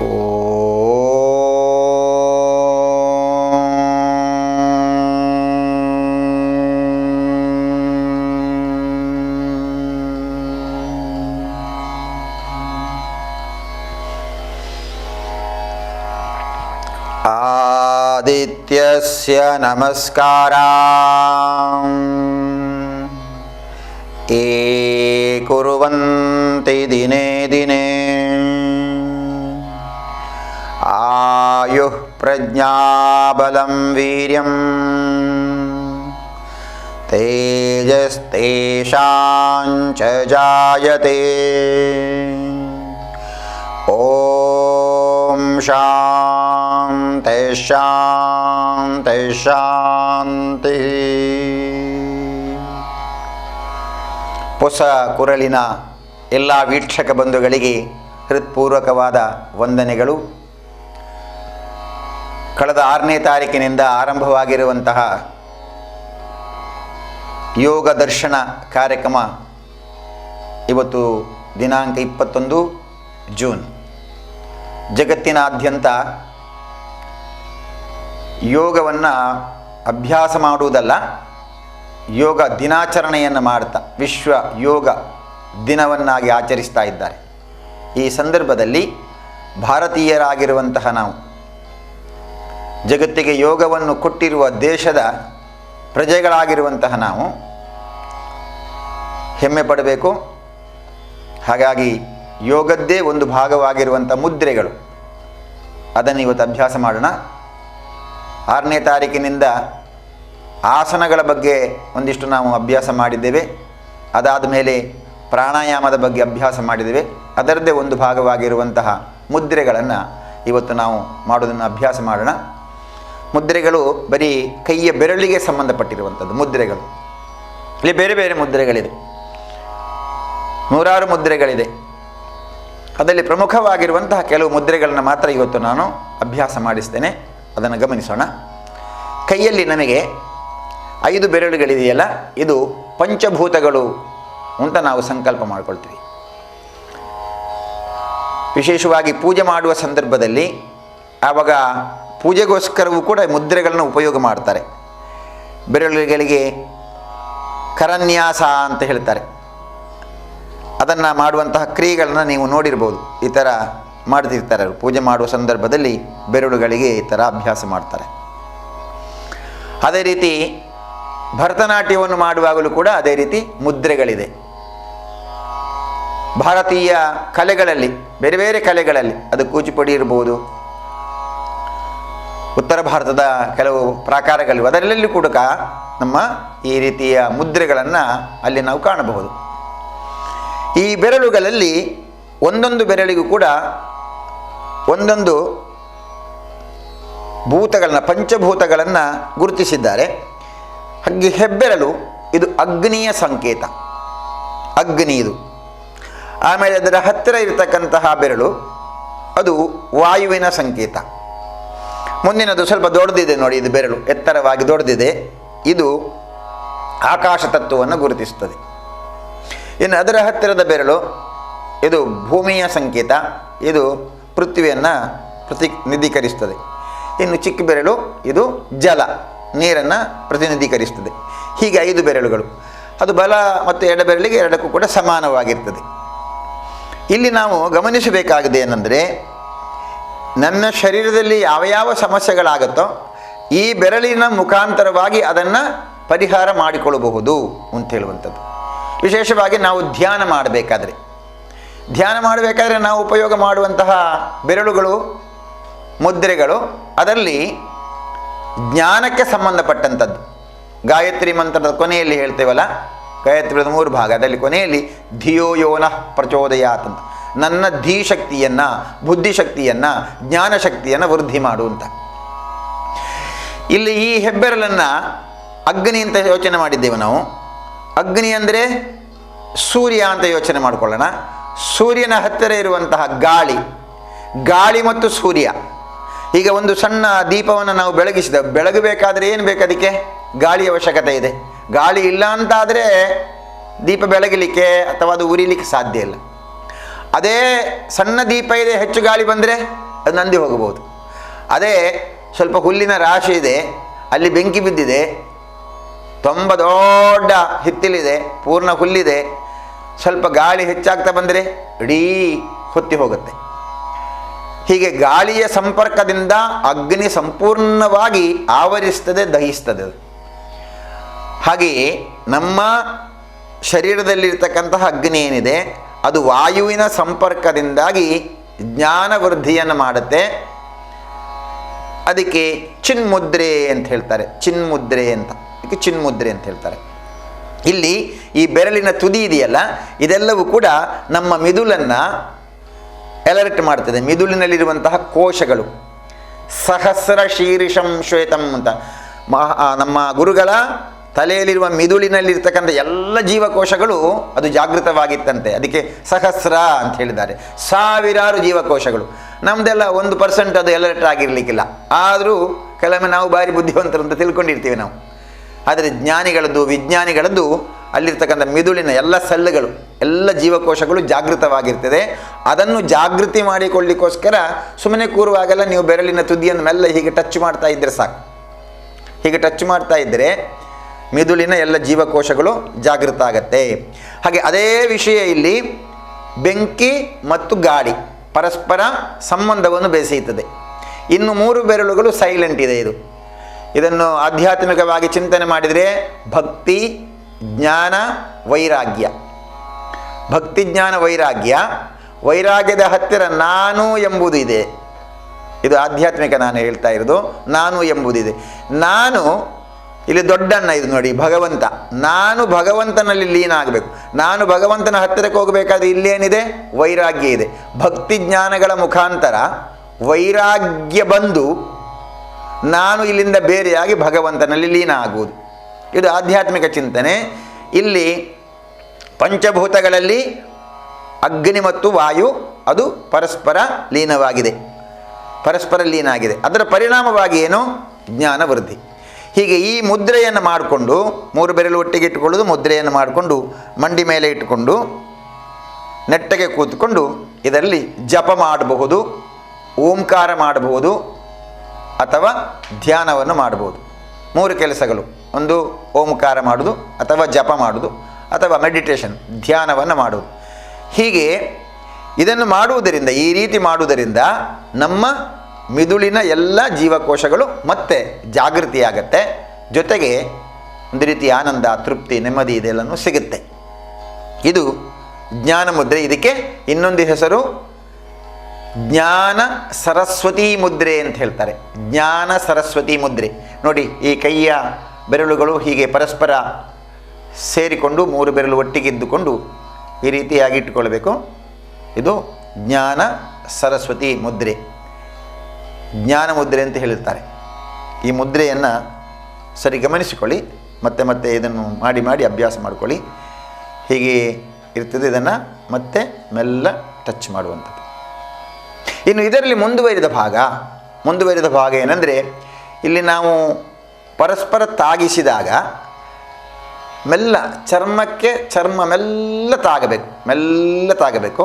ಆದಿತ್ಯಸ್ಯ ನಮಸ್ಕಾರಾನ್ ಯೇ ಕುರ್ವಂತಿ ದಿನೇ ದಿನೇ ಆಯುಃ ಪ್ರಜ್ಞಾಬಲಂ ವೀರ್ಯಂ ತೇಜಸ್ತೇಷಾಂ ಚ ಜಾಯತೆ. ಓಂ ಶಾಂತಿ ಶಾಂತಿ ಶಾಂತಿ. ಹೊಸ ಕುರಳಿನ ಎಲ್ಲ ವೀಕ್ಷಕ ಬಂಧುಗಳಿಗೆ ಹೃತ್ಪೂರ್ವಕವಾದ ವಂದನೆಗಳು. ಕಳೆದ 6ನೇ ತಾರೀಕಿನಿಂದ ಆರಂಭವಾಗಿರುವಂತಹ ಯೋಗ ದರ್ಶನ ಕಾರ್ಯಕ್ರಮ ಇವತ್ತು ದಿನಾಂಕ 21 ಜೂನ್. ಜಗತ್ತಿನಾದ್ಯಂತ ಯೋಗವನ್ನು ಅಭ್ಯಾಸ ಮಾಡುವುದಲ್ಲ, ಯೋಗ ದಿನಾಚರಣೆಯನ್ನು ಮಾಡ್ತಾ ವಿಶ್ವ ಯೋಗ ದಿನವನ್ನಾಗಿ ಆಚರಿಸ್ತಾ ಇದ್ದಾರೆ. ಈ ಸಂದರ್ಭದಲ್ಲಿ ಭಾರತೀಯರಾಗಿರುವಂತಹ ನಾವು, ಜಗತ್ತಿಗೆ ಯೋಗವನ್ನು ಕೊಟ್ಟಿರುವ ದೇಶದ ಪ್ರಜೆಗಳಾಗಿರುವಂತಹ ನಾವು ಹೆಮ್ಮೆ ಪಡಬೇಕು. ಹಾಗಾಗಿ ಯೋಗದ್ದೇ ಒಂದು ಭಾಗವಾಗಿರುವಂಥ ಮುದ್ರೆಗಳು, ಅದನ್ನು ಇವತ್ತು ಅಭ್ಯಾಸ ಮಾಡೋಣ. 6ನೇ ತಾರೀಕಿನಿಂದ ಆಸನಗಳ ಬಗ್ಗೆ ಒಂದಿಷ್ಟು ನಾವು ಅಭ್ಯಾಸ ಮಾಡಿದ್ದೇವೆ. ಅದಾದ ಮೇಲೆ ಪ್ರಾಣಾಯಾಮದ ಬಗ್ಗೆ ಅಭ್ಯಾಸ ಮಾಡಿದ್ದೇವೆ. ಅದರದ್ದೇ ಒಂದು ಭಾಗವಾಗಿರುವಂತಹ ಮುದ್ರೆಗಳನ್ನು ಇವತ್ತು ನಾವು ಮಾಡೋದನ್ನು ಅಭ್ಯಾಸ ಮಾಡೋಣ. ಮುದ್ರೆಗಳು ಬರೀ ಕೈಯ ಬೆರಳಿಗೆ ಸಂಬಂಧಪಟ್ಟಿರುವಂಥದ್ದು ಮುದ್ರೆಗಳು. ಇಲ್ಲಿ ಬೇರೆ ಬೇರೆ ಮುದ್ರೆಗಳಿದೆ, ನೂರಾರು ಮುದ್ರೆಗಳಿದೆ. ಅದರಲ್ಲಿ ಪ್ರಮುಖವಾಗಿರುವಂತಹ ಕೆಲವು ಮುದ್ರೆಗಳನ್ನು ಮಾತ್ರ ಇವತ್ತು ನಾನು ಅಭ್ಯಾಸ ಮಾಡಿಸ್ತೇನೆ. ಅದನ್ನು ಗಮನಿಸೋಣ. ಕೈಯಲ್ಲಿ ನಮಗೆ 5 ಬೆರಳುಗಳಿದೆಯಲ್ಲ, ಇದು ಪಂಚಭೂತಗಳು ಅಂತ ನಾವು ಸಂಕಲ್ಪ ಮಾಡಿಕೊಳ್ತೀವಿ. ವಿಶೇಷವಾಗಿ ಪೂಜೆ ಮಾಡುವ ಸಂದರ್ಭದಲ್ಲಿ ಆವಾಗ ಪೂಜೆಗೋಸ್ಕರವೂ ಕೂಡ ಮುದ್ರೆಗಳನ್ನು ಉಪಯೋಗ ಮಾಡ್ತಾರೆ. ಬೆರಳುಗಳಿಗೆ ಕರನ್ಯಾಸ ಅಂತ ಹೇಳ್ತಾರೆ. ಅದನ್ನು ಮಾಡುವಂತಹ ಕ್ರಿಯೆಗಳನ್ನು ನೀವು ನೋಡಿರ್ಬೋದು. ಈ ಥರ ಮಾಡ್ತಿರ್ತಾರೆ ಅವರು. ಪೂಜೆ ಮಾಡುವ ಸಂದರ್ಭದಲ್ಲಿ ಬೆರಳುಗಳಿಗೆ ಈ ಥರ ಅಭ್ಯಾಸ ಮಾಡ್ತಾರೆ. ಅದೇ ರೀತಿ ಭರತನಾಟ್ಯವನ್ನು ಮಾಡುವಾಗಲೂ ಕೂಡ ಅದೇ ರೀತಿ ಮುದ್ರೆಗಳಿದೆ. ಭಾರತೀಯ ಕಲೆಗಳಲ್ಲಿ, ಬೇರೆ ಬೇರೆ ಕಲೆಗಳಲ್ಲಿ, ಅದು ಕೂಚಿಪುಡಿ ಇರ್ಬೋದು, ಉತ್ತರ ಭಾರತದ ಕೆಲವು ಪ್ರಾಕಾರಗಳು, ಅದರಲ್ಲೂ ಕೂಡ ನಮ್ಮ ಈ ರೀತಿಯ ಮುದ್ರೆಗಳನ್ನು ಅಲ್ಲಿ ನಾವು ಕಾಣಬಹುದು. ಈ ಬೆರಳುಗಳಲ್ಲಿ ಒಂದೊಂದು ಬೆರಳಿಗೂ ಕೂಡ ಒಂದೊಂದು ಭೂತಗಳನ್ನು, ಪಂಚಭೂತಗಳನ್ನು ಗುರುತಿಸಿದ್ದಾರೆ. ಹಾಗೆ ಹೆಬ್ಬೆರಳು ಇದು ಅಗ್ನಿಯ ಸಂಕೇತ, ಅಗ್ನಿ ಇದು. ಆಮೇಲೆ ಅದರ ಹತ್ತಿರ ಇರತಕ್ಕಂತಹ ಬೆರಳು ಅದು ವಾಯುವಿನ ಸಂಕೇತ. ಮುಂದಿನದು ಸ್ವಲ್ಪ ದೊಡ್ಡದಿದೆ ನೋಡಿ, ಇದು ಬೆರಳು ಎತ್ತರವಾಗಿ ದೊಡ್ಡದಿದೆ, ಇದು ಆಕಾಶ ತತ್ವವನ್ನು ಗುರುತಿಸುತ್ತದೆ. ಇನ್ನು ಅದರ ಹತ್ತಿರದ ಬೆರಳು ಇದು ಭೂಮಿಯ ಸಂಕೇತ, ಇದು ಪೃಥ್ವಿಯನ್ನು ಪ್ರತಿನಿಧೀಕರಿಸ್ತದೆ. ಇನ್ನು ಚಿಕ್ಕ ಬೆರಳು ಇದು ಜಲ, ನೀರನ್ನು ಪ್ರತಿನಿಧೀಕರಿಸ್ತದೆ. ಹೀಗೆ 5 ಬೆರಳುಗಳು. ಅದು ಬಲ ಮತ್ತು ಎಡ ಬೆರಳಿಗೆ ಎರಡಕ್ಕೂ ಕೂಡ ಸಮಾನವಾಗಿರ್ತದೆ. ಇಲ್ಲಿ ನಾವು ಗಮನಿಸಬೇಕಾಗಿದೆ ಏನಂದರೆ, ನನ್ನ ಶರೀರದಲ್ಲಿ ಯಾವ ಯಾವ ಸಮಸ್ಯೆಗಳಾಗುತ್ತೋ ಈ ಬೆರಳಿನ ಮುಖಾಂತರವಾಗಿ ಅದನ್ನು ಪರಿಹಾರ ಮಾಡಿಕೊಳ್ಳಬಹುದು ಅಂತ ಹೇಳುವಂಥದ್ದು. ವಿಶೇಷವಾಗಿ ನಾವು ಧ್ಯಾನ ಮಾಡಬೇಕಾದ್ರೆ ನಾವು ಉಪಯೋಗ ಮಾಡುವಂತಹ ಬೆರಳುಗಳು, ಮುದ್ರೆಗಳು, ಅದರಲ್ಲಿ ಜ್ಞಾನಕ್ಕೆ ಸಂಬಂಧಪಟ್ಟಂಥದ್ದು. ಗಾಯತ್ರಿ ಮಂತ್ರದ ಕೊನೆಯಲ್ಲಿ ಹೇಳ್ತೇವಲ್ಲ, ಗಾಯತ್ರಿದ 3 ಭಾಗ, ಅದರಲ್ಲಿ ಕೊನೆಯಲ್ಲಿ ಧಿಯೋ ಯೋನಃ ಪ್ರಚೋದಯಾತ್ ಅಂತ, ನನ್ನ ಧೀಶಕ್ತಿಯನ್ನು, ಬುದ್ಧಿಶಕ್ತಿಯನ್ನು, ಜ್ಞಾನಶಕ್ತಿಯನ್ನು ವೃದ್ಧಿ ಮಾಡುವಂಥ. ಇಲ್ಲಿ ಈ ಹೆಬ್ಬೆರಳನ್ನು ಅಗ್ನಿ ಅಂತ ಯೋಚನೆ ಮಾಡಿದ್ದೇವೆ ನಾವು. ಅಗ್ನಿ ಅಂದರೆ ಸೂರ್ಯ ಅಂತ ಯೋಚನೆ ಮಾಡಿಕೊಳ್ಳೋಣ. ಸೂರ್ಯನ ಹತ್ತಿರ ಇರುವಂತಹ ಗಾಳಿ ಮತ್ತು ಸೂರ್ಯ. ಈಗ ಒಂದು ಸಣ್ಣ ದೀಪವನ್ನು ನಾವು ಬೆಳಗಬೇಕಾದ್ರೆ ಏನು ಬೇಕು? ಅದಕ್ಕೆ ಗಾಳಿ ಅವಶ್ಯಕತೆ ಇದೆ. ಗಾಳಿ ಇಲ್ಲ ಅಂತಾದರೆ ದೀಪ ಬೆಳಗಲಿಕ್ಕೆ ಅಥವಾ ಅದು ಉರಿಲಿಕ್ಕೆ ಸಾಧ್ಯ ಇಲ್ಲ. ಅದೇ ಸಣ್ಣ ದೀಪ ಇದೆ, ಹೆಚ್ಚು ಗಾಳಿ ಬಂದರೆ ಅದು ನಂದಿ ಹೋಗಬಹುದು. ಅದೇ ಸ್ವಲ್ಪ ಹುಲ್ಲಿನ ರಾಶಿ ಇದೆ, ಅಲ್ಲಿ ಬೆಂಕಿ ಬಿದ್ದಿದೆ, ತುಂಬ ದೊಡ್ಡ ಹಿತ್ತಿಲಿದೆ, ಪೂರ್ಣ ಹುಲ್ಲಿದೆ, ಸ್ವಲ್ಪ ಗಾಳಿ ಹೆಚ್ಚಾಗ್ತಾ ಬಂದರೆ ಇಡೀ ಹೊತ್ತಿ ಹೋಗುತ್ತೆ. ಹೀಗೆ ಗಾಳಿಯ ಸಂಪರ್ಕದಿಂದ ಅಗ್ನಿ ಸಂಪೂರ್ಣವಾಗಿ ಆವರಿಸ್ತದೆ, ದಹಿಸ್ತದೆ. ಹಾಗೆಯೇ ನಮ್ಮ ಶರೀರದಲ್ಲಿರ್ತಕ್ಕಂತಹ ಅಗ್ನಿ ಏನಿದೆ ಅದು ವಾಯುವಿನ ಸಂಪರ್ಕದಿಂದಾಗಿ ಜ್ಞಾನ ವೃದ್ಧಿಯನ್ನು ಮಾಡುತ್ತೆ. ಅದಕ್ಕೆ ಚಿನ್ಮುದ್ರೆ ಅಂತ ಹೇಳ್ತಾರೆ. ಚಿನ್ಮುದ್ರೆ ಅಂತ, ಅದಕ್ಕೆ ಚಿನ್ಮುದ್ರೆ ಅಂತ ಹೇಳ್ತಾರೆ. ಇಲ್ಲಿ ಈ ಬೆರಳಿನ ತುದಿ ಇದೆಯಲ್ಲ, ಇದೆಲ್ಲವೂ ಕೂಡ ನಮ್ಮ ಮಿದುಳನ್ನು ಎಲರ್ಟ್ ಮಾಡ್ತದೆ. ಮಿದುಳಿನಲ್ಲಿರುವಂತಹ ಕೋಶಗಳು ಸಹಸ್ರ ಶೀರ್ಷಂ ಶ್ವೇತಂ ಅಂತ ನಮ್ಮ ಗುರುಗಳ ತಲೆಯಲ್ಲಿರುವ ಮಿದುಳಿನಲ್ಲಿರ್ತಕ್ಕಂಥ ಎಲ್ಲ ಜೀವಕೋಶಗಳು ಅದು ಜಾಗೃತವಾಗಿತ್ತಂತೆ. ಅದಕ್ಕೆ ಸಹಸ್ರ ಅಂತ ಹೇಳಿದ್ದಾರೆ. ಸಾವಿರಾರು ಜೀವಕೋಶಗಳು. ನಮ್ಮದೆಲ್ಲ 1% ಅದು ಎಲರ್ಟ್ ಆಗಿರಲಿಕ್ಕಿಲ್ಲ. ಆದರೂ ಕೆಲವೊಮ್ಮೆ ನಾವು ಭಾರಿ ಬುದ್ಧಿವಂತರು ಅಂತ ತಿಳ್ಕೊಂಡಿರ್ತೀವಿ ನಾವು. ಆದರೆ ಜ್ಞಾನಿಗಳದ್ದು, ವಿಜ್ಞಾನಿಗಳದ್ದು ಅಲ್ಲಿರ್ತಕ್ಕಂಥ ಮಿದುಳಿನ ಎಲ್ಲ ಸೆಲ್ಗಳು, ಎಲ್ಲ ಜೀವಕೋಶಗಳು ಜಾಗೃತವಾಗಿರ್ತದೆ. ಅದನ್ನು ಜಾಗೃತಿ ಮಾಡಿಕೊಳ್ಳಿಕ್ಕೋಸ್ಕರ ಸುಮ್ಮನೆ ಕೂರುವಾಗೆಲ್ಲ ನೀವು ಬೆರಳಿನ ತುದಿಯನ್ನು ಮೆಲ್ಲ ಹೀಗೆ ಟಚ್ ಮಾಡ್ತಾ ಇದ್ದರೆ ಸಾಕು. ಹೀಗೆ ಟಚ್ ಮಾಡ್ತಾ ಇದ್ದರೆ ಮಿದುಳಿನ ಎಲ್ಲ ಜೀವಕೋಶಗಳು ಜಾಗೃತ ಆಗತ್ತೆ. ಹಾಗೆ ಅದೇ ವಿಷಯ ಇಲ್ಲಿ ಬೆಂಕಿ ಮತ್ತು ಗಾಳಿ ಪರಸ್ಪರ ಸಂಬಂಧವನ್ನು ಬೆಸೆಯುತ್ತದೆ. ಇನ್ನು 3 ಬೆರಳುಗಳು ಸೈಲೆಂಟ್ ಇದೆ. ಇದನ್ನು ಆಧ್ಯಾತ್ಮಿಕವಾಗಿ ಚಿಂತನೆ ಮಾಡಿದರೆ ಭಕ್ತಿ, ಜ್ಞಾನ, ವೈರಾಗ್ಯ. ಭಕ್ತಿ, ಜ್ಞಾನ, ವೈರಾಗ್ಯ. ವೈರಾಗ್ಯದ ಹತ್ತಿರ ನಾನು ಎಂಬುದು ಇದೆ. ಇದು ಆಧ್ಯಾತ್ಮಿಕ ನಾನು ಹೇಳ್ತಾ ಇರೋದು. ನಾನು ಎಂಬುದಿದೆ. ನಾನು ಇಲ್ಲಿ ದೊಡ್ಡಣ್ಣ, ಇದು ನೋಡಿ ಭಗವಂತ. ನಾನು ಭಗವಂತನಲ್ಲಿ ಲೀನ ಆಗಬೇಕು. ನಾನು ಭಗವಂತನ ಹತ್ತಿರಕ್ಕೆ ಹೋಗಬೇಕಾದ್ರೆ ಇಲ್ಲೇನಿದೆ? ವೈರಾಗ್ಯ ಇದೆ. ಭಕ್ತಿ ಜ್ಞಾನಗಳ ಮುಖಾಂತರ ವೈರಾಗ್ಯ ಬಂದು ನಾನು ಇಲ್ಲಿಂದ ಬೇರೆಯಾಗಿ ಭಗವಂತನಲ್ಲಿ ಲೀನ ಆಗುವುದು. ಇದು ಆಧ್ಯಾತ್ಮಿಕ ಚಿಂತನೆ. ಇಲ್ಲಿ ಪಂಚಭೂತಗಳಲ್ಲಿ ಅಗ್ನಿ ಮತ್ತು ವಾಯು ಅದು ಪರಸ್ಪರ ಲೀನವಾಗಿದೆ, ಪರಸ್ಪರ ಲೀನ ಆಗಿದೆ. ಅದರ ಪರಿಣಾಮವಾಗಿ ಏನು? ಜ್ಞಾನ ವೃದ್ಧಿ. ಹೀಗೆ ಈ ಮುದ್ರೆಯನ್ನು ಮಾಡಿಕೊಂಡು 3 ಬೆರಳು ಒಟ್ಟಿಗೆ ಇಟ್ಟುಕೊಳ್ಳೋದು, ಮುದ್ರೆಯನ್ನು ಮಾಡಿಕೊಂಡು ಮಂಡಿ ಮೇಲೆ ಇಟ್ಟುಕೊಂಡು ನೆಟ್ಟಗೆ ಕೂತ್ಕೊಂಡು ಇದರಲ್ಲಿ ಜಪ ಮಾಡಬಹುದು, ಓಂಕಾರ ಮಾಡಬಹುದು, ಅಥವಾ ಧ್ಯಾನವನ್ನು ಮಾಡಬಹುದು. 3 ಕೆಲಸಗಳು. ಒಂದು ಓಂಕಾರ ಮಾಡೋದು, ಅಥವಾ ಜಪ ಮಾಡೋದು, ಅಥವಾ ಮೆಡಿಟೇಷನ್ ಧ್ಯಾನವನ್ನು ಮಾಡುವುದು. ಹೀಗೆ ಇದನ್ನು ಮಾಡುವುದರಿಂದ, ಈ ರೀತಿ ಮಾಡುವುದರಿಂದ ನಮ್ಮ ಮಿದುಳಿನ ಎಲ್ಲ ಜೀವಕೋಶಗಳು ಮತ್ತೆ ಜಾಗೃತಿಯಾಗತ್ತೆ. ಜೊತೆಗೆ ಒಂದು ರೀತಿ ಆನಂದ, ತೃಪ್ತಿ, ನೆಮ್ಮದಿ ಇದೆಲ್ಲನೂ ಸಿಗುತ್ತೆ. ಇದು ಜ್ಞಾನ ಮುದ್ರೆ. ಇದಕ್ಕೆ ಇನ್ನೊಂದು ಹೆಸರು ಜ್ಞಾನ ಸರಸ್ವತಿ ಮುದ್ರೆ ಅಂತ ಹೇಳ್ತಾರೆ. ಜ್ಞಾನ ಸರಸ್ವತಿ ಮುದ್ರೆ. ನೋಡಿ, ಈ ಕೈಯ ಬೆರಳುಗಳು ಹೀಗೆ ಪರಸ್ಪರ ಸೇರಿಕೊಂಡು 3 ಬೆರಳು ಒಟ್ಟಿಗಿದ್ದುಕೊಂಡು ಈ ರೀತಿಯಾಗಿ ಇಟ್ಟುಕೊಳ್ಬೇಕು. ಇದು ಜ್ಞಾನ ಸರಸ್ವತಿ ಮುದ್ರೆ, ಜ್ಞಾನ ಮುದ್ರೆ ಅಂತ ಹೇಳಿರ್ತಾರೆ. ಈ ಮುದ್ರೆಯನ್ನು ಸರಿ ಗಮನಿಸಿಕೊಳ್ಳಿ. ಮತ್ತೆ ಮತ್ತೆ ಇದನ್ನು ಮಾಡಿ ಮಾಡಿ ಅಭ್ಯಾಸ ಮಾಡಿಕೊಳ್ಳಿ. ಹೀಗೆ ಇರ್ತದೆ. ಇದನ್ನು ಮತ್ತೆ ಮೆಲ್ಲ ಟಚ್ ಮಾಡುವಂಥದ್ದು. ಇನ್ನು ಇದರಲ್ಲಿ ಮುಂದುವರಿದ ಭಾಗ ಏನಂದರೆ, ಇಲ್ಲಿ ನಾವು ಪರಸ್ಪರ ತಾಗಿಸಿದಾಗ ಮೆಲ್ಲ ಚರ್ಮಕ್ಕೆ ಚರ್ಮ ಮೆಲ್ಲ ತಾಗಬೇಕು.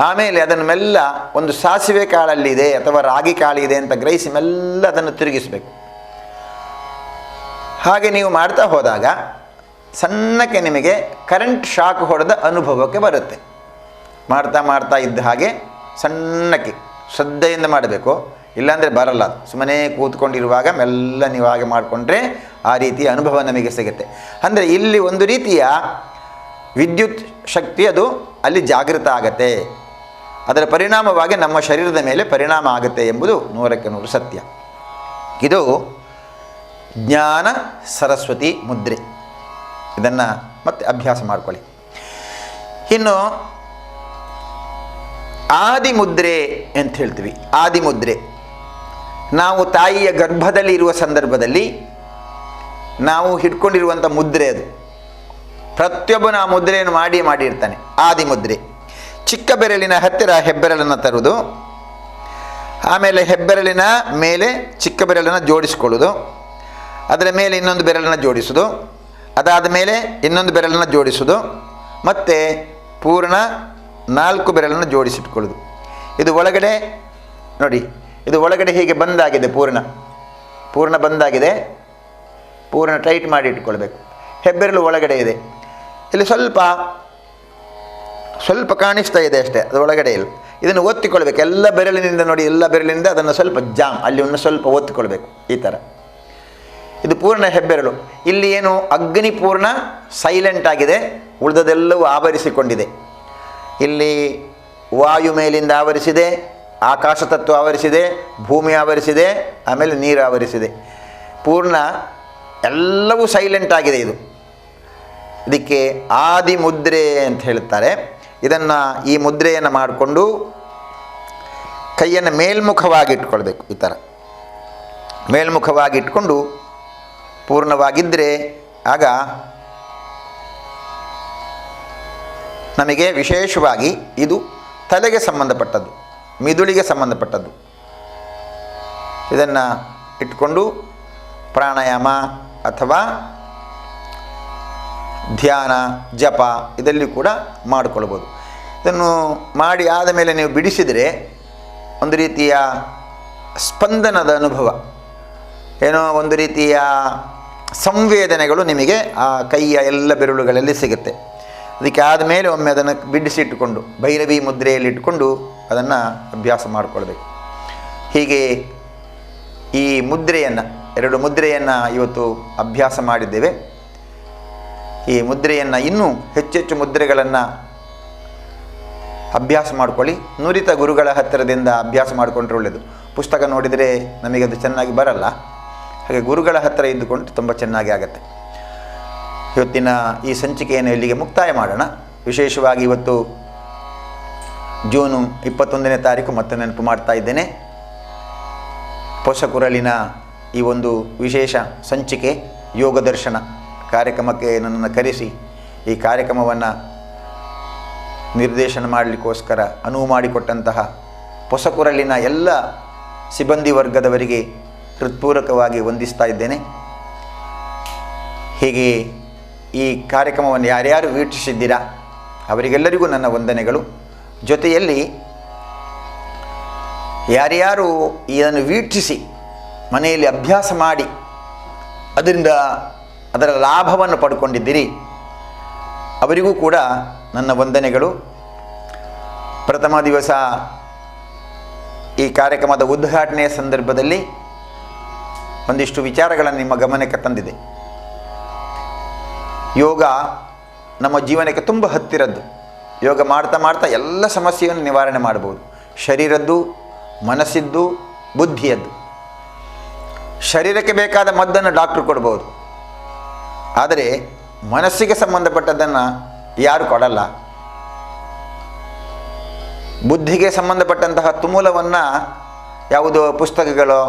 ಆಮೇಲೆ ಅದನ್ನು ಮೆಲ್ಲ ಒಂದು ಸಾಸಿವೆ ಕಾಳಲ್ಲಿದೆ ಅಥವಾ ರಾಗಿ ಕಾಳಿದೆ ಅಂತ ಗ್ರಹಿಸಿ ಮೆಲ್ಲ ಅದನ್ನು ತಿರುಗಿಸಬೇಕು. ಹಾಗೆ ನೀವು ಮಾಡ್ತಾ ಹೋದಾಗ ಸಣ್ಣಕ್ಕೆ ನಿಮಗೆ ಕರೆಂಟ್ ಶಾಕ್ ಹೊಡೆದ ಅನುಭವಕ್ಕೆ ಬರುತ್ತೆ. ಮಾಡ್ತಾ ಇದ್ದ ಹಾಗೆ ಸಣ್ಣಕ್ಕೆ ಶ್ರದ್ಧೆಯಿಂದ ಮಾಡಬೇಕು. ಇಲ್ಲಾಂದರೆ ಬರಲ್ಲ. ಸುಮ್ಮನೆ ಕೂತ್ಕೊಂಡಿರುವಾಗ ಮೆಲ್ಲ ನೀವು ಹಾಗೆ ಮಾಡಿಕೊಂಡ್ರೆ ಆ ರೀತಿಯ ಅನುಭವ ನಮಗೆ ಸಿಗುತ್ತೆ. ಅಂದರೆ ಇಲ್ಲಿ ಒಂದು ರೀತಿಯ ವಿದ್ಯುತ್ ಶಕ್ತಿ ಅದು ಅಲ್ಲಿ ಜಾಗೃತ ಆಗತ್ತೆ. ಅದರ ಪರಿಣಾಮವಾಗಿ ನಮ್ಮ ಶರೀರದ ಮೇಲೆ ಪರಿಣಾಮ ಆಗುತ್ತೆ ಎಂಬುದು 100ಕ್ಕೆ 100 ಸತ್ಯ. ಇದು ಜ್ಞಾನ ಸರಸ್ವತಿ ಮುದ್ರೆ. ಇದನ್ನು ಮತ್ತೆ ಅಭ್ಯಾಸ ಮಾಡಿಕೊಳ್ಳಿ. ಇನ್ನು ಆದಿಮುದ್ರೆ ಅಂತ ಹೇಳ್ತೀವಿ. ಆದಿಮುದ್ರೆ ನಾವು ತಾಯಿಯ ಗರ್ಭದಲ್ಲಿ ಇರುವ ಸಂದರ್ಭದಲ್ಲಿ ನಾವು ಹಿಡ್ಕೊಂಡಿರುವಂಥ ಮುದ್ರೆ ಅದು. ಪ್ರತಿಯೊಬ್ಬನು ಆ ಮುದ್ರೆಯನ್ನು ಮಾಡಿರ್ತಾನೆ. ಆದಿಮುದ್ರೆ. ಚಿಕ್ಕ ಬೆರಳಿನ ಹತ್ತಿರ ಹೆಬ್ಬೆರಳನ್ನು ತರುವುದು, ಆಮೇಲೆ ಹೆಬ್ಬೆರಳಿನ ಮೇಲೆ ಚಿಕ್ಕ ಬೆರಳನ್ನು ಜೋಡಿಸ್ಕೊಳ್ಳೋದು, ಅದರ ಮೇಲೆ ಇನ್ನೊಂದು ಬೆರಳನ್ನು ಜೋಡಿಸೋದು, ಅದಾದ ಮೇಲೆ ಇನ್ನೊಂದು ಬೆರಳನ್ನು ಜೋಡಿಸೋದು, ಮತ್ತು ಪೂರ್ಣ 4 ಬೆರಳನ್ನು ಜೋಡಿಸಿಟ್ಕೊಳ್ಳೋದು. ಇದು ಒಳಗಡೆ ನೋಡಿ, ಇದು ಒಳಗಡೆ ಹೀಗೆ ಬಂದಾಗಿದೆ, ಪೂರ್ಣ ಬಂದಾಗಿದೆ. ಪೂರ್ಣ ಟೈಟ್ ಮಾಡಿ ಇಟ್ಕೊಳ್ಬೇಕು. ಹೆಬ್ಬೆರಳು ಒಳಗಡೆ ಇದೆ. ಇಲ್ಲಿ ಸ್ವಲ್ಪ ಕಾಣಿಸ್ತಾ ಇದೆ ಅಷ್ಟೇ, ಅದು ಒಳಗಡೆ ಇಲ್ಲ. ಇದನ್ನು ಒತ್ತಿಕೊಳ್ಬೇಕು ಎಲ್ಲ ಬೆರಳಿನಿಂದ. ನೋಡಿ, ಎಲ್ಲ ಬೆರಳಿನಿಂದ ಅದನ್ನು ಸ್ವಲ್ಪ ಅಲ್ಲಿ ಒಂದು ಸ್ವಲ್ಪ ಒತ್ತಿಕೊಳ್ಬೇಕು, ಈ ಥರ. ಇದು ಪೂರ್ಣ ಹೆಬ್ಬೆರಳು. ಇಲ್ಲಿ ಏನು ಅಗ್ನಿ ಪೂರ್ಣ ಸೈಲೆಂಟ್ ಆಗಿದೆ, ಉಳಿದದೆಲ್ಲವೂ ಆವರಿಸಿಕೊಂಡಿದೆ. ಇಲ್ಲಿ ವಾಯು ಮೇಲಿಂದ ಆವರಿಸಿದೆ, ಆಕಾಶ ತತ್ವ ಆವರಿಸಿದೆ, ಭೂಮಿ ಆವರಿಸಿದೆ, ಆಮೇಲೆ ನೀರು ಆವರಿಸಿದೆ. ಪೂರ್ಣ ಎಲ್ಲವೂ ಸೈಲೆಂಟ್ ಆಗಿದೆ. ಇದಕ್ಕೆ ಆದಿ ಮುದ್ರೆ ಅಂತ ಹೇಳುತ್ತಾರೆ. ಈ ಮುದ್ರೆಯನ್ನು ಮಾಡಿಕೊಂಡು ಕೈಯನ್ನು ಮೇಲ್ಮುಖವಾಗಿ ಇಟ್ಕೊಳ್ಬೇಕು. ಈ ಥರ ಮೇಲ್ಮುಖವಾಗಿ ಇಟ್ಕೊಂಡು ಪೂರ್ಣವಾಗಿದ್ದರೆ ಆಗ ನಮಗೆ ವಿಶೇಷವಾಗಿ ಇದು ತಲೆಗೆ ಸಂಬಂಧಪಟ್ಟದ್ದು, ಮಿದುಳಿಗೆ ಸಂಬಂಧಪಟ್ಟದ್ದು. ಇದನ್ನು ಇಟ್ಕೊಂಡು ಪ್ರಾಣಾಯಾಮ ಅಥವಾ ಧ್ಯಾನ, ಜಪ ಇದರಲ್ಲಿ ಕೂಡ ಮಾಡಿಕೊಳ್ಬೋದು. ಇದನ್ನು ಮಾಡಿ ಆದ ಮೇಲೆ ನೀವು ಬಿಡಿಸಿದರೆ ಒಂದು ರೀತಿಯ ಸ್ಪಂದನದ ಅನುಭವ, ಏನೋ ಒಂದು ರೀತಿಯ ಸಂವೇದನೆಗಳು ನಿಮಗೆ ಆ ಕೈಯ ಎಲ್ಲ ಬೆರಳುಗಳಲ್ಲಿ ಸಿಗುತ್ತೆ. ಅದಕ್ಕೆ ಆದಮೇಲೆ ಒಮ್ಮೆ ಅದನ್ನು ಬಿಡಿಸಿಟ್ಟುಕೊಂಡು ಭೈರವಿ ಮುದ್ರೆಯಲ್ಲಿ ಇಟ್ಕೊಂಡು ಅದನ್ನು ಅಭ್ಯಾಸ ಮಾಡಿಕೊಳ್ಬೇಕು. ಹೀಗೆ ಈ ಮುದ್ರೆಯನ್ನು, 2 ಮುದ್ರೆಯನ್ನು ಇವತ್ತು ಅಭ್ಯಾಸ ಮಾಡಿದ್ದೇವೆ. ಈ ಮುದ್ರೆಯನ್ನು ಇನ್ನೂ ಹೆಚ್ಚೆಚ್ಚು ಮುದ್ರೆಗಳನ್ನು ಅಭ್ಯಾಸ ಮಾಡಿಕೊಳ್ಳಿ. ನುರಿತ ಗುರುಗಳ ಹತ್ತಿರದಿಂದ ಅಭ್ಯಾಸ ಮಾಡಿಕೊಂಡ್ರೆ ಒಳ್ಳೆಯದು. ಪುಸ್ತಕ ನೋಡಿದರೆ ನಮಗೆ ಅದು ಚೆನ್ನಾಗಿ ಬರಲ್ಲ. ಹಾಗೆ ಗುರುಗಳ ಹತ್ತಿರ ಇದ್ದುಕೊಂಡು ತುಂಬ ಚೆನ್ನಾಗಿ ಆಗುತ್ತೆ. ಇವತ್ತಿನ ಈ ಸಂಚಿಕೆಯನ್ನು ಇಲ್ಲಿಗೆ ಮುಕ್ತಾಯ ಮಾಡೋಣ. ವಿಶೇಷವಾಗಿ ಇವತ್ತು ಜೂನು 21ನೇ ತಾರೀಕು ಮತ್ತೆ ನೆನಪು ಮಾಡ್ತಾ ಇದ್ದೇನೆ. ಹೊಸಕುರಲಿನ ಈ ಒಂದು ವಿಶೇಷ ಸಂಚಿಕೆ ಯೋಗ ದರ್ಶನ ಕಾರ್ಯಕ್ರಮಕ್ಕೆ ನನ್ನನ್ನು ಕರೆಸಿ ಈ ಕಾರ್ಯಕ್ರಮವನ್ನು ನಿರ್ದೇಶನ ಮಾಡಲಿಕ್ಕೋಸ್ಕರ ಅನುವು ಮಾಡಿಕೊಟ್ಟಂತಹ ಹೊಸಕುರಲಿನ ಎಲ್ಲ ಸಿಬ್ಬಂದಿ ವರ್ಗದವರಿಗೆ ಹೃತ್ಪೂರ್ವಕವಾಗಿ ವಂದಿಸ್ತಾ ಇದ್ದೇನೆ. ಹೀಗೆ ಈ ಕಾರ್ಯಕ್ರಮವನ್ನು ಯಾರ್ಯಾರು ವೀಕ್ಷಿಸಿದ್ದೀರಾ ಅವರಿಗೆಲ್ಲರಿಗೂ ನನ್ನ ವಂದನೆಗಳು. ಜೊತೆಯಲ್ಲಿ ಯಾರ್ಯಾರು ಇದನ್ನು ವೀಕ್ಷಿಸಿ ಮನೆಯಲ್ಲಿ ಅಭ್ಯಾಸ ಮಾಡಿ ಅದರ ಲಾಭವನ್ನು ಪಡ್ಕೊಂಡಿದ್ದೀರಿ ಅವರಿಗೂ ಕೂಡ ನನ್ನ ವಂದನೆಗಳು. ಪ್ರಥಮ ದಿವಸ ಈ ಕಾರ್ಯಕ್ರಮದ ಉದ್ಘಾಟನೆಯ ಸಂದರ್ಭದಲ್ಲಿ ಒಂದಿಷ್ಟು ವಿಚಾರಗಳನ್ನು ನಿಮ್ಮ ಗಮನಕ್ಕೆ ತಂದಿದೆ. ಯೋಗ ನಮ್ಮ ಜೀವನಕ್ಕೆ ತುಂಬ ಹತ್ತಿರದ್ದು. ಯೋಗ ಮಾಡ್ತಾ ಮಾಡ್ತಾ ಎಲ್ಲ ಸಮಸ್ಯೆಯನ್ನು ನಿವಾರಣೆ ಮಾಡ್ಬೋದು. ಶರೀರದ್ದು, ಮನಸ್ಸಿದ್ದು, ಬುದ್ಧಿಯದ್ದು. ಶರೀರಕ್ಕೆ ಬೇಕಾದ ಮದ್ದನ್ನು ಡಾಕ್ಟ್ರು ಕೊಡ್ಬೋದು, ಆದರೆ ಮನಸ್ಸಿಗೆ ಸಂಬಂಧಪಟ್ಟದ್ದನ್ನು ಯಾರು ಕೊಡಲ್ಲ. ಬುದ್ಧಿಗೆ ಸಂಬಂಧಪಟ್ಟಂತಹ ತುಮೂಲವನ್ನು ಯಾವುದೋ ಪುಸ್ತಕಗಳೋ,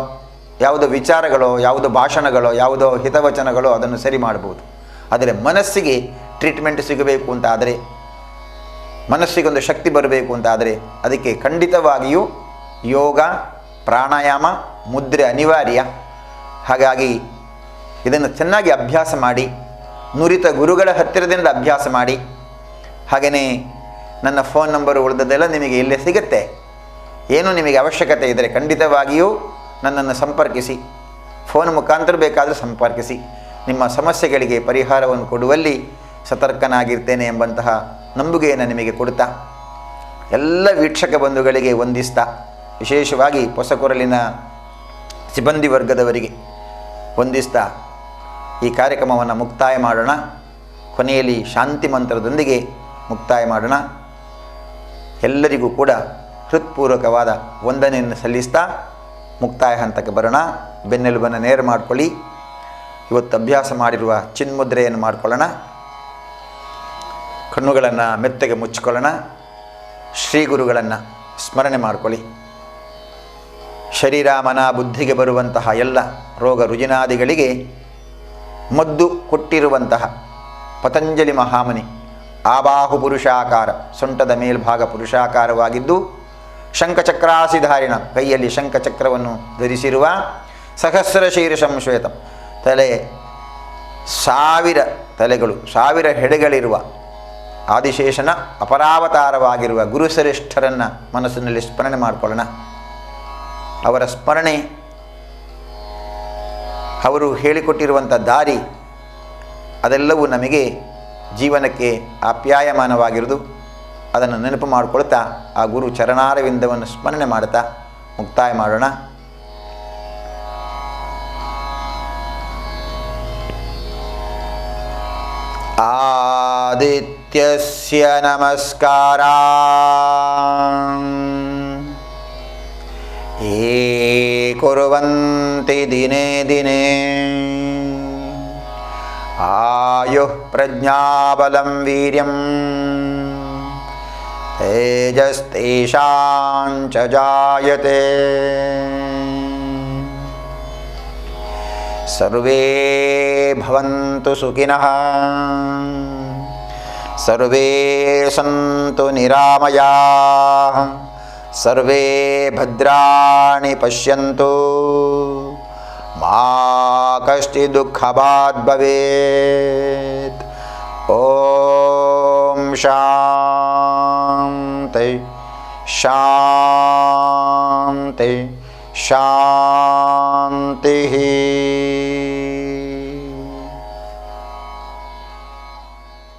ಯಾವುದೋ ವಿಚಾರಗಳೋ, ಯಾವುದೋ ಭಾಷಣಗಳೋ, ಯಾವುದೋ ಹಿತವಚನಗಳೋ ಅದನ್ನು ಸರಿ ಮಾಡ್ಬೋದು. ಆದರೆ ಮನಸ್ಸಿಗೆ ಟ್ರೀಟ್ಮೆಂಟ್ ಸಿಗಬೇಕು ಅಂತ ಆದರೆ, ಮನಸ್ಸಿಗೊಂದು ಶಕ್ತಿ ಬರಬೇಕು ಅಂತ ಆದರೆ ಅದಕ್ಕೆ ಖಂಡಿತವಾಗಿಯೂ ಯೋಗ, ಪ್ರಾಣಾಯಾಮ, ಮುದ್ರೆ ಅನಿವಾರ್ಯ. ಹಾಗಾಗಿ ಇದನ್ನು ಚೆನ್ನಾಗಿ ಅಭ್ಯಾಸ ಮಾಡಿ, ನುರಿತ ಗುರುಗಳ ಹತ್ತಿರದಿಂದ ಅಭ್ಯಾಸ ಮಾಡಿ. ಹಾಗೆಯೇ ನನ್ನ ಫೋನ್ ನಂಬರು ಉಳಿದದ್ದೆಲ್ಲ ನಿಮಗೆ ಇಲ್ಲೇ ಸಿಗುತ್ತೆ. ಏನು ನಿಮಗೆ ಅವಶ್ಯಕತೆ ಇದ್ದರೆ ಖಂಡಿತವಾಗಿಯೂ ನನ್ನನ್ನು ಸಂಪರ್ಕಿಸಿ. ಫೋನ್ ಮುಖಾಂತರ ಬೇಕಾದರೆ ಸಂಪರ್ಕಿಸಿ. ನಿಮ್ಮ ಸಮಸ್ಯೆಗಳಿಗೆ ಪರಿಹಾರವನ್ನು ಕೊಡುವಲ್ಲಿ ಸತರ್ಕನಾಗಿರ್ತೇನೆ ಎಂಬಂತಹ ನಂಬಿಕೆಯನ್ನು ನಿಮಗೆ ಕೊಡ್ತಾ, ಎಲ್ಲ ವೀಕ್ಷಕ ಬಂಧುಗಳಿಗೆ ವಂದಿಸ್ತಾ, ವಿಶೇಷವಾಗಿ ಹೊಸಕುರಲಿನ ಸಿಬ್ಬಂದಿ ವರ್ಗದವರಿಗೆ ವಂದಿಸ್ತಾ ಈ ಕಾರ್ಯಕ್ರಮವನ್ನು ಮುಕ್ತಾಯ ಮಾಡೋಣ. ಕೊನೆಯಲ್ಲಿ ಶಾಂತಿ ಮಂತ್ರದೊಂದಿಗೆ ಮುಕ್ತಾಯ ಮಾಡೋಣ. ಎಲ್ಲರಿಗೂ ಕೂಡ ಹೃತ್ಪೂರ್ವಕವಾದ ವಂದನೆಯನ್ನು ಸಲ್ಲಿಸ್ತಾ ಮುಕ್ತಾಯ ಹಂತಕ್ಕೆ ಬರೋಣ. ಬೆನ್ನೆಲುಬನ್ನು ನೇರ ಮಾಡಿಕೊಳ್ಳಿ. ಇವತ್ತು ಅಭ್ಯಾಸ ಮಾಡಿರುವ ಚಿನ್ಮುದ್ರೆಯನ್ನು ಮಾಡಿಕೊಳ್ಳೋಣ. ಕಣ್ಣುಗಳನ್ನು ಮೆತ್ತಗೆ ಮುಚ್ಚಿಕೊಳ್ಳೋಣ. ಶ್ರೀ ಗುರುಗಳನ್ನು ಸ್ಮರಣೆ ಮಾಡಿಕೊಳ್ಳಿ. ಶರೀರ, ಮನ, ಬುದ್ಧಿಗೆ ಬರುವಂತಹ ಎಲ್ಲ ರೋಗ ರುಜಿನಾದಿಗಳಿಗೆ ಮದ್ದು ಕೊಟ್ಟಿರುವಂತಹ ಪತಂಜಲಿ ಮಹಾಮುನಿ ಆಬಾಹು ಪುರುಷಾಕಾರ, ಸೊಂಟದ ಮೇಲ್ಭಾಗ ಪುರುಷಾಕಾರವಾಗಿದ್ದು ಶಂಖಚಕ್ರಾಸಿಧಾರಿಣ, ಕೈಯಲ್ಲಿ ಶಂಖಚಕ್ರವನ್ನು ಧರಿಸಿರುವ ಸಹಸ್ರ ಶೀರ್ಷಂ ಶ್ವೇತಂ, ತಲೆ 1000 ತಲೆಗಳು, 1000 ಹೆಡೆಗಳಿರುವ ಆದಿಶೇಷನ ಅಪರಾವತಾರವಾಗಿರುವ ಗುರುಶ್ರೇಷ್ಠರನ್ನು ಮನಸ್ಸಿನಲ್ಲಿ ಸ್ಮರಣೆ ಮಾಡಿಕೊಳ್ಳೋಣ. ಅವರ ಸ್ಮರಣೆ, ಅವರು ಹೇಳಿಕೊಟ್ಟಿರುವಂಥ ದಾರಿ ಅದೆಲ್ಲವೂ ನಮಗೆ ಜೀವನಕ್ಕೆ ಆಪ್ಯಾಯಮಾನವಾಗಿರುವುದು. ಅದನ್ನು ನೆನಪು ಮಾಡಿಕೊಳ್ತಾ ಆ ಗುರು ಚರಣಾರವಿಂದವನ್ನು ಸ್ಮರಣೆ ಮಾಡ್ತಾ ಮುಕ್ತಾಯ ಮಾಡೋಣ. ಆದಿತ್ಯಸ್ಯ ನಮಸ್ಕಾರಾನ್ ಯೇ ಕುರ್ವಂತಿ ದಿನೇ ದಿನೇ ಆಯುಃ ಪ್ರಜ್ಞಾಬಲಂ ವೀರ್ಯಂ ತೇಜಸ್ತೇಷಾಂ ಚ ಜಾಯತೆ. ಸರ್ವೇ ಭವಂತು ಸುಖಿನಃ, ಸರ್ವೇ ಸಂತು ನಿರಾಮಯಾಃ, ಸರ್ವೇ ಭದ್ರಾಣಿ ಪಶ್ಯಂತು, ಮಾ ಕಶ್ಚಿತ್ ದುಃಖಭಾಗ್ ಭವೇತ್. ಓಂ ಶಾಂತಿ ಶಾಂತಿ ಶಾಂತಿ.